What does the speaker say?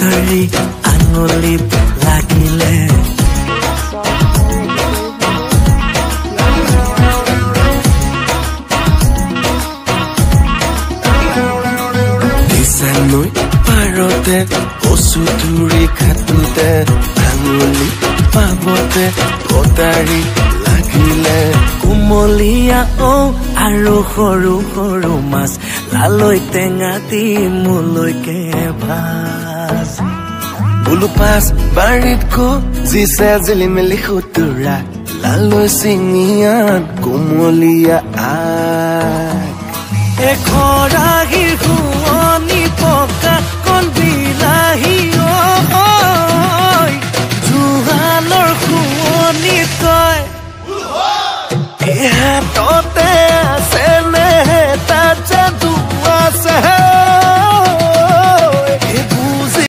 ধৰি আঙুলিত লাগিলে দিছানৈ পাৰতে কচুথুৰি খাটোতে আঙুলি পাবতে কটাৰী লাগিলে কুমলীয়া আৰু সৰু সৰু মাছ লালৈ টেঙা দি মোলৈকে ভাজ বোলো পাছ বাৰীত জিছে জিলি মেলি খুতুৰা লালৈ চিঙিয়াত কুমলীয়া আগ এখৰাগীৰ